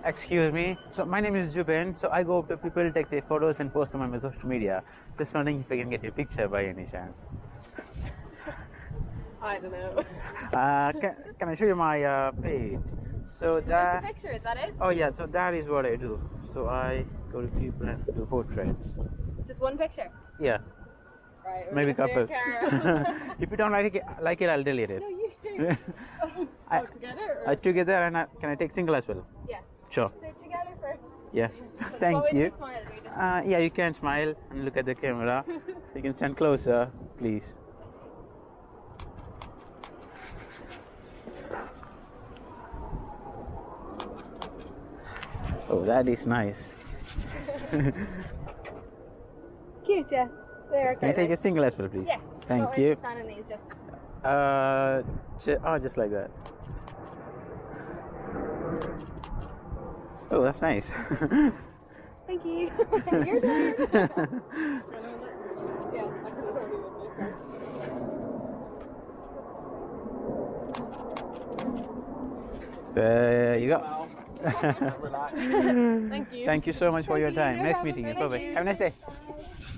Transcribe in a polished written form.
Excuse me. So my name is Jubin. So I go up to people, take their photos, and post them on my social media. Just wondering if I can get your picture by any chance. I don't know. Can I show you my page? So Just a that. picture, is that it? Oh yeah. So that is what I do. So I go to people and do portraits. Just one picture? Yeah. Right. we're Maybe gonna couple. stay here. If you don't like it, I'll delete it. No, you do. I- Together? Or? Together, and can I take single as well? Yeah. Sure. So together first. Yeah. What Thank way do you. smile? Do we just... Yeah, you can smile and look at the camera. You can stand closer, please. Oh, that is nice. Cute, yeah. There, Can I take a single as well, please? Yeah. Thank What way you. to stand in these, just... Just like that. Oh, that's nice. Thank you. Your turn. Yeah, actually, probably would make sense. There you go. Thank you. Thank you so much for your Thank you, time. no Nice problem. meeting you. Thank Bye-bye. you. Have a nice day. Bye.